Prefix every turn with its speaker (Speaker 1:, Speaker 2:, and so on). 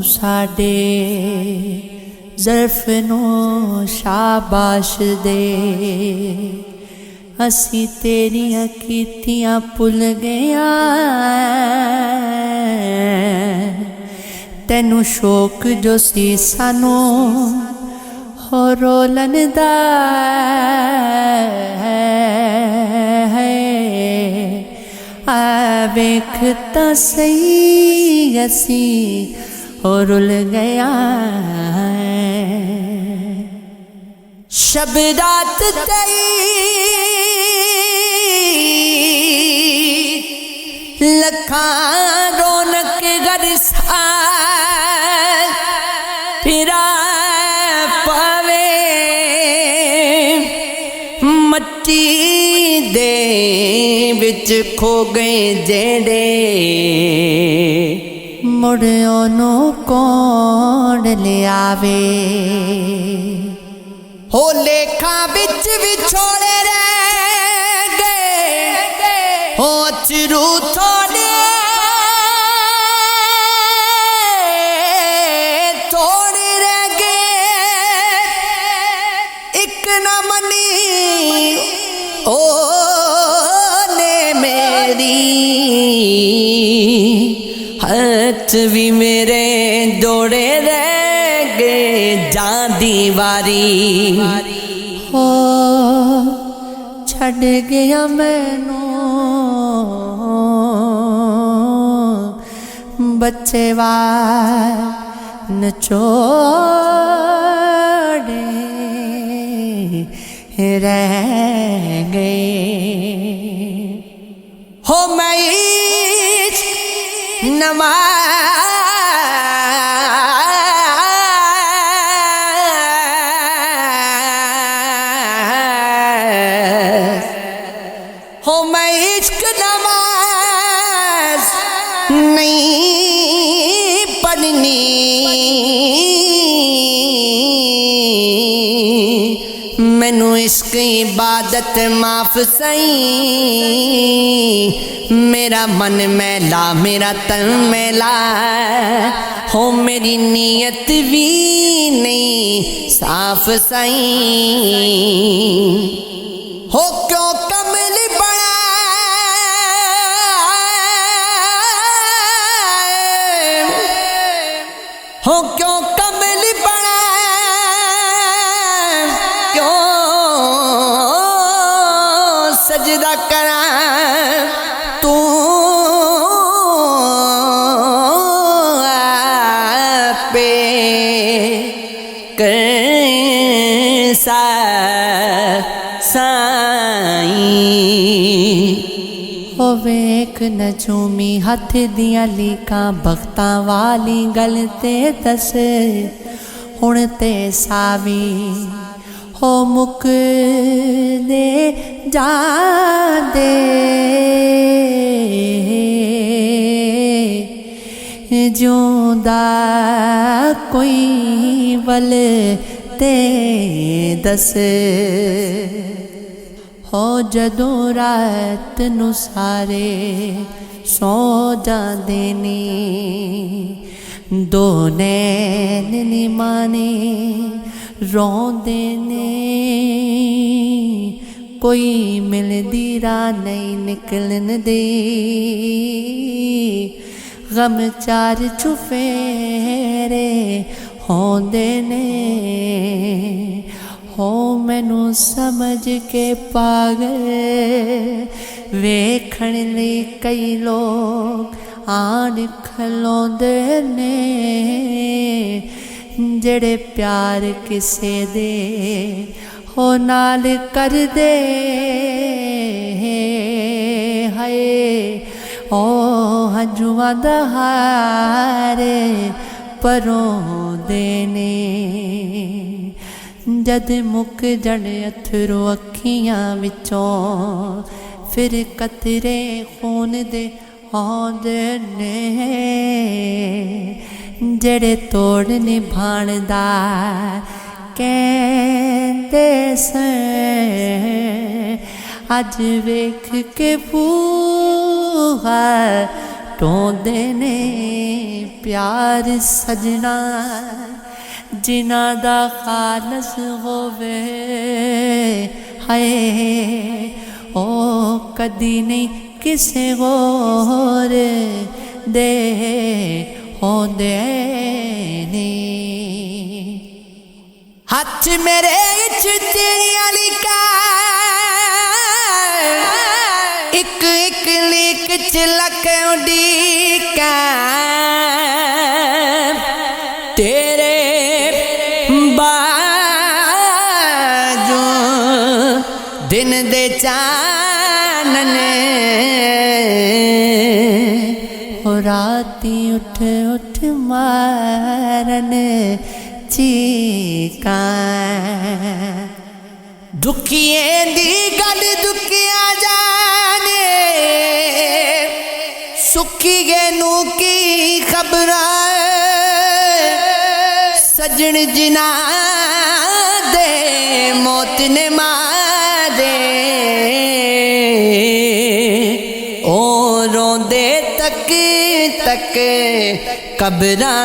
Speaker 1: साडे ज़र्फ़ नूं शाबाश दे। असी तेरियां कीतियां भुल गया, तैनू शौक जो सी सानू हो रोलन दा वेख तां सही असी हो रुल गया। शब रात तई लखां रौनक गरसा फिरा पावे मट्टी दे विच खो गए जेड़े मुड़ ओनू कौन ले आवे। हो लेखा बिच विछोड़े रह गए हो अचरू थोड़े थोड़े रह गए एक न मनी ओ ने मेरी हाथ भी मेरे दौड़े रह गए जांदी वारी हो छड़ गया मैनू बच्चे वार नचोड़े रह गए। हो मैं नमा हो मैं इश्क नमाज नहीं पढ़नी मैनू इश्क इबादत माफ सही। मेरा मन मैला मेरा तन मैला हो मेरी नीयत भी नहीं साफ सही। हो क्यों कमल बड़ा हो क्यों कमल बड़ा क्यों सजदा करा तू पे कैसा हो वेख नजूमी हथ दियां लीकां बख्तां वाली गल ते दस हुण ते सावी हो मुक दे जादे जिउंदा कोई वल ते दस। हो जदों रात नू सारे सौ जांदे ने दो नैन नी माने रोंदे ने कोई मिलदी राह नहीं निकलन दे गम चार चुफेरे होंदे ने। हो मैनू समझ के पागल वेखण लई कई लोग आन खलोंदे ने जेड़े प्यार किसे दे हो नाल कर दे हाय ओ हंजुआं दा हार परोंदे ने। जद मुक जण अथरू अखियां विचों फिर कतरे खून दे आउंदे ने जेड़े तोड़ निभाण दा कहंदे सन अज वेख के बूहा टोंदे ने प्यार सजना जिना दा खालस होवे हाय ओ कदी नहीं किसे होर दे होंदे नी हाथ मेरे चिड़िया लिखा एक एक लिख चिलक उड़ीका तेरे बाजू दिन दे चानने हो राती उठ उठ मारन चीका दुखिए दी गल दुखिया जाने सुखिए नू की खबर सजन जिना दे मौत ने मारे ओ रोंदे तक तक कब्रां